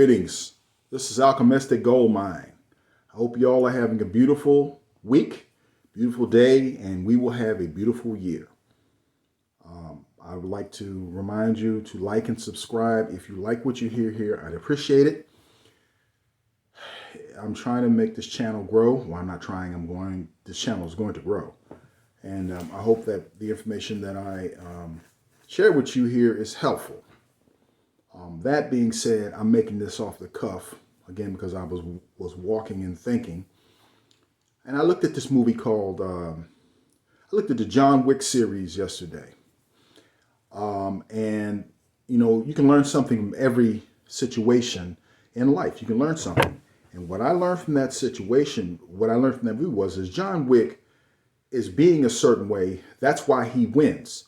Greetings. This is Alchemistic Gold Mine. I hope you all are having a beautiful week, beautiful day, and we will have a beautiful year. I would like to remind you to like and subscribe. If you like what you hear here, I'd appreciate it. I'm trying to make this channel grow. Well, I'm not trying. This channel is going to grow. And I hope that the information that I share with you here is helpful. That being said, I'm making this off the cuff, again, because I was walking and thinking. And I looked at this movie called, I looked at the John Wick series yesterday. And, you know, you can learn something from every situation in life. You can learn something. And what I learned from that situation, what I learned from that movie is John Wick is being a certain way. That's why he wins.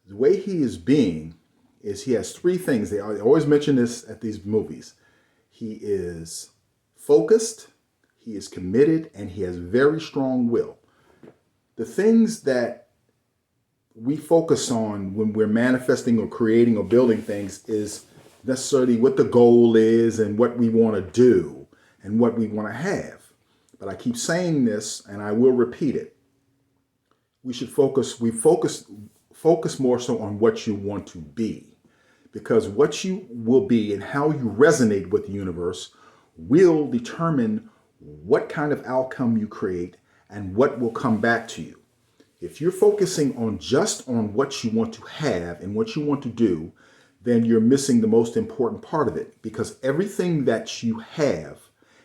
The way he is being is he has three things. They always mention this at these movies. He is focused, he is committed, and he has very strong will. The things that we focus on when we're manifesting or creating or building things is necessarily what the goal is and what we want to do and what we want to have. But I keep saying this, and I will repeat it. We should focus more so on what you want to be, because what you will be and how you resonate with the universe will determine what kind of outcome you create and what will come back to you. If you're focusing on just on what you want to have and what you want to do, then you're missing the most important part of it, because everything that you have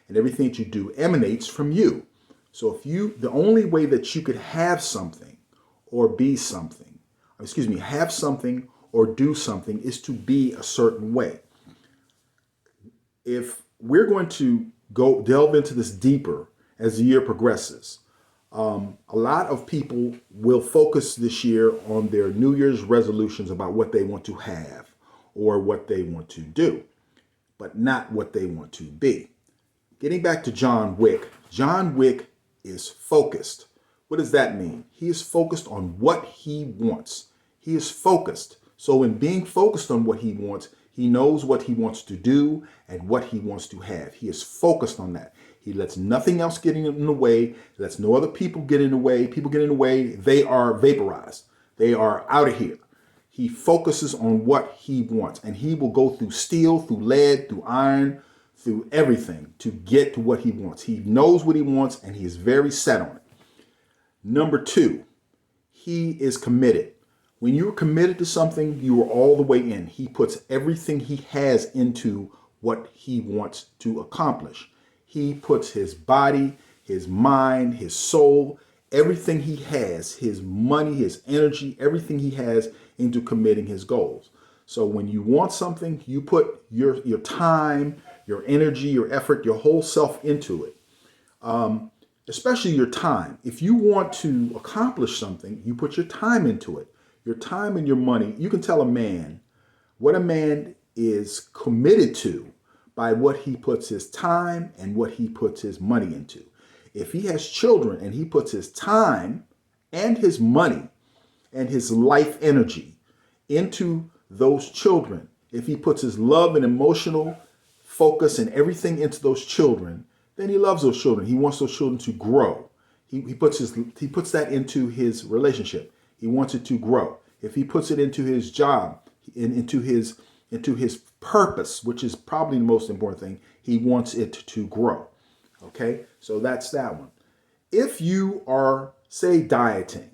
and everything that you do emanates from you. So the only way that you could have something or be something, have something or do something is to be a certain way. If we're going to go delve into this deeper as the year progresses, a lot of people will focus this year on their New Year's resolutions about what they want to have or what they want to do, but not what they want to be. Getting back to John Wick is focused. What does that mean? He is focused on what he wants. He is focused. So in being focused on what he wants, he knows what he wants to do and what he wants to have. He is focused on that. He lets nothing else get in the way, lets no other people get in the way. People get in the way, they are vaporized. They are out of here. He focuses on what he wants, and he will go through steel, through lead, through iron, through everything to get to what he wants. He knows what he wants, and he is very set on it. Number two, he is committed. When you're committed to something, you are all the way in. He puts everything he has into what he wants to accomplish. He puts his body, his mind, his soul, everything he has, his money, his energy, everything he has into committing his goals. So when you want something, you put your time, your energy, your effort, your whole self into it. Especially your time. If you want to accomplish something, you put your time into it. Your time and your money. You can tell a man what a man is committed to by what he puts his time and what he puts his money into. If he has children and he puts his time and his money and his life energy into those children, if he puts his love and emotional focus and everything into those children, then he loves those children. He wants those children to grow. He puts that into his relationship. He wants it to grow. If he puts it into his job, into his purpose, which is probably the most important thing, he wants it to grow. Okay, so that's that one. If you are, say, dieting,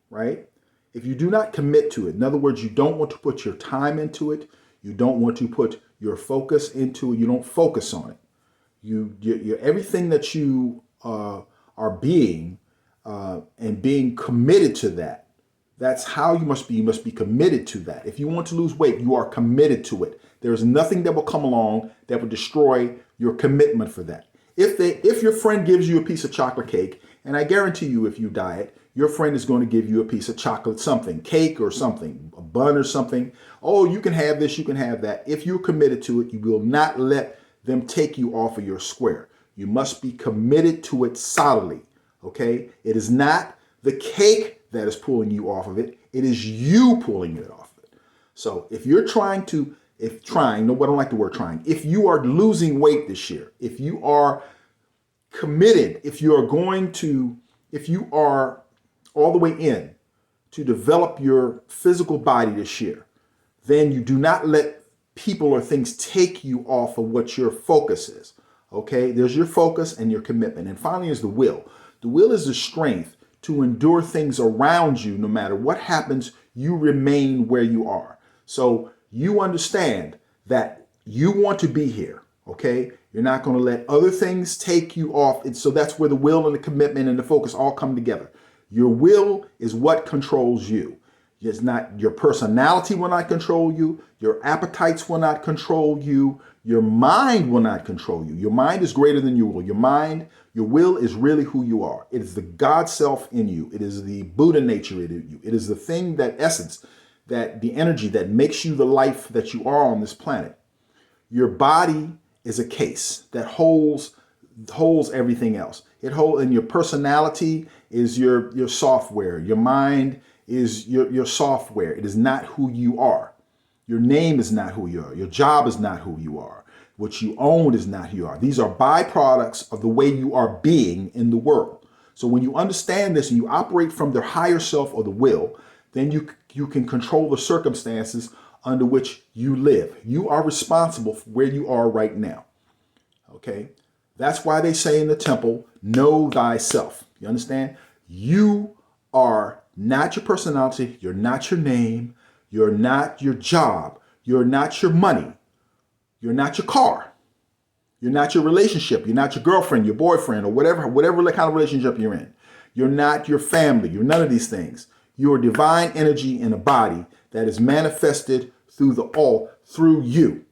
right? If you do not commit to it, in other words, you don't want to put your time into it, you don't want to put your focus into it, you don't focus on it. You everything that you are being and being committed to that. That's how you must be. You must be committed to that. If you want to lose weight, you are committed to it. There is nothing that will come along that will destroy your commitment for that. If your friend gives you a piece of chocolate cake, and I guarantee you if you diet, your friend is going to give you a piece of chocolate something, cake or something, a bun or something. Oh, you can have this, you can have that. If you're committed to it, you will not let them take you off of your square. You must be committed to it solidly, okay? It is not the cake that is pulling you off of it. It is you pulling it off of it. So if you're trying to if trying, no, I don't like the word trying. If you are losing weight this year, if you are committed, if you are all the way in to develop your physical body this year, then you do not let people or things take you off of what your focus is. Okay, there's your focus and your commitment. And finally is the will. The will is the strength to endure things around you. No matter what happens, you remain where you are. So you understand that you want to be here. Okay, you're not going to let other things take you off. And so that's where the will and the commitment and the focus all come together. Your will is what controls you. It's not your personality will not control you. Your appetites will not control you. Your mind will not control you. Your mind is greater than your will. Your will is really who you are. It is the God self in you. It is the Buddha nature in you. It is the thing, that essence, that the energy that makes you the life that you are on this planet. Your body is a case that holds everything else. And your personality is your software. Your mind is your software. It is not who you are. Your name is not who you are. Your job is not who you are. What you own is not who you are. These are byproducts of the way you are being in the world. So when you understand this and you operate from the higher self or the will, then you can control the circumstances under which you live. You are responsible for where you are right now. Okay? That's why they say in the temple, know thyself. You understand? You are not your personality. You're not your name. You're not your job. You're not your money. You're not your car. You're not your relationship. You're not your girlfriend, your boyfriend, or whatever kind of relationship you're in. You're not your family. You're none of these things. You're divine energy in a body that is manifested through the all, through you.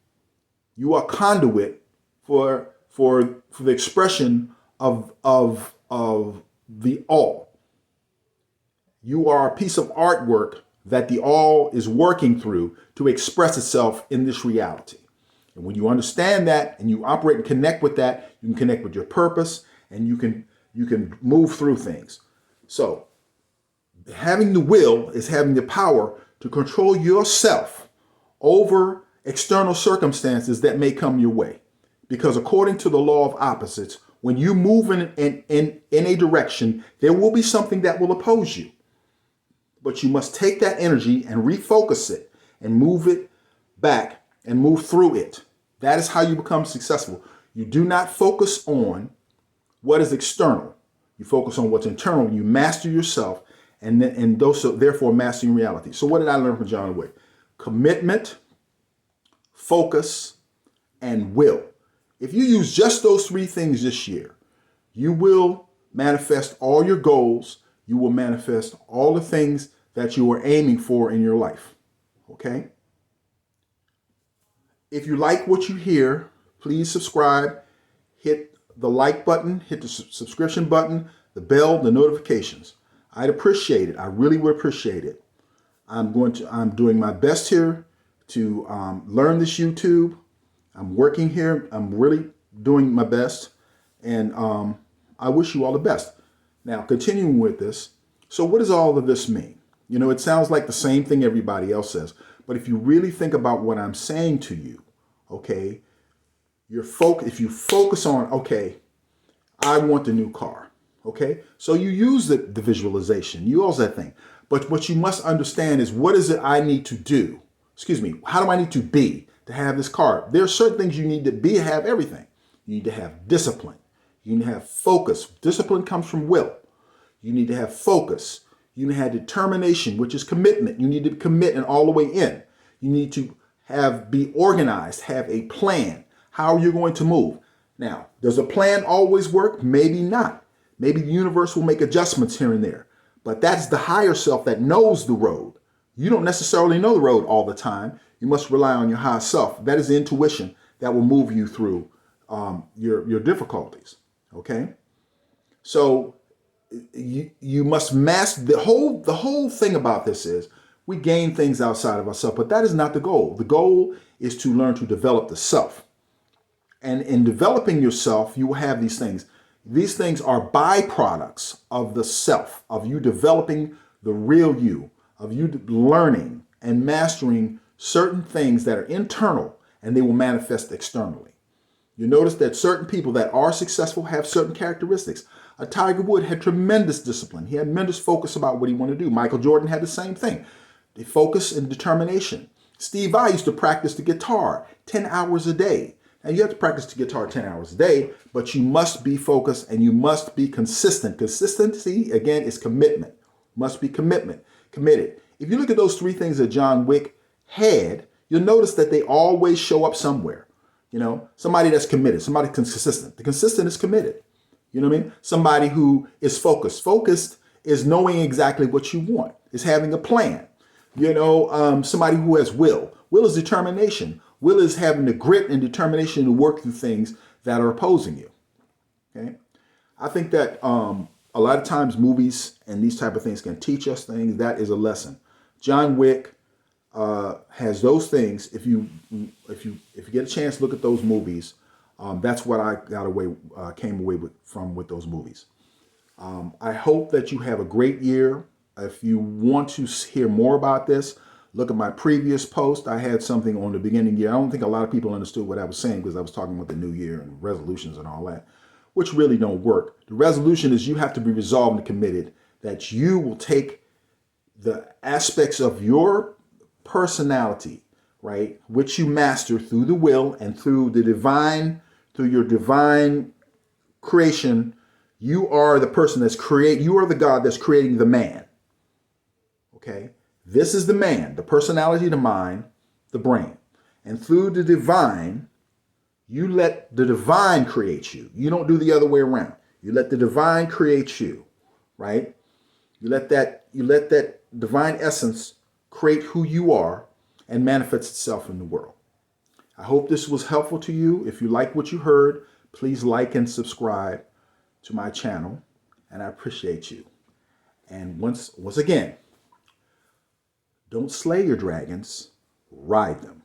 You are conduit for the expression of the all. You are a piece of artwork that the all is working through to express itself in this reality. And when you understand that and you operate and connect with that, you can connect with your purpose and you can move through things. So having the will is having the power to control yourself over external circumstances that may come your way. Because according to the law of opposites, when you move in a direction, there will be something that will oppose you. But you must take that energy and refocus it and move it back and move through it. That is how you become successful. You do not focus on what is external. You focus on what's internal. You master yourself and therefore mastering reality. So what did I learn from John Wick? Commitment, focus, and will. If you use just those three things this year, you will manifest all your goals. You will manifest all the things that you are aiming for in your life. Okay? If you like what you hear, please subscribe, hit the like button, hit the subscription button, the bell, the notifications. I'd appreciate it. I really would appreciate it. I'm doing my best here to learn this YouTube. I'm working here. I'm really doing my best. And I wish you all the best. Now, continuing with this. So what does all of this mean? You know, it sounds like the same thing everybody else says. But if you really think about what I'm saying to you, okay, if you focus on, okay, I want the new car. Okay, so you use the visualization, you use that thing. But what you must understand is, what is it I need to do? How do I need to be to have this car? There are certain things you need to be to have everything. You need to have discipline. You need to have focus. Discipline comes from will. You need to have focus. You need to have determination, which is commitment. You need to commit and all the way in. You need to be organized, have a plan. How are you going to move? Now, does a plan always work? Maybe not. Maybe the universe will make adjustments here and there. But that's the higher self that knows the road. You don't necessarily know the road all the time. You must rely on your higher self. That is the intuition that will move you through your difficulties. Okay? So you must master the whole thing about this is we gain things outside of ourselves, but that is not the goal. The goal is to learn to develop the self. And in developing yourself, you will have these things. These things are byproducts of the self, of you developing the real you, of you learning and mastering certain things that are internal and they will manifest externally. You notice that certain people that are successful have certain characteristics. Tiger Woods had tremendous discipline. He had tremendous focus about what he wanted to do. Michael Jordan had the same thing. The focus and determination. Steve Vai used to practice the guitar 10 hours a day. Now you have to practice the guitar 10 hours a day, but you must be focused and you must be consistent. Consistency, again, is commitment. Must be committed. If you look at those three things that John Wick had, you'll notice that they always show up somewhere. You know, somebody that's committed, somebody consistent. The consistent is committed. You know what I mean? Somebody who is focused. Focused is knowing exactly what you want, is having a plan. You know, somebody who has will. Will is determination. Will is having the grit and determination to work through things that are opposing you. Okay? I think that a lot of times movies and these type of things can teach us things. That is a lesson. John Wick has those things. If you get a chance to look at those movies, that's what I came away with those movies. I hope that you have a great year. If you want to hear more about this, look at my previous post. I had something on the beginning year. I don't think a lot of people understood what I was saying because I was talking about the new year and resolutions and all that, which really don't work. The resolution is you have to be resolved and committed that you will take the aspects of your personality, right, which you master through the will and through the divine, through your divine creation. You are the person you are the God that's creating the man. Okay? This is the man, the personality, the mind, the brain. And through the divine, you let the divine create you. You don't do the other way around. You let the divine create you, right? You let that divine essence create who you are and manifest itself in the world. I hope this was helpful to you. If you like what you heard, please like and subscribe to my channel, and I appreciate you. And once again, don't slay your dragons, ride them.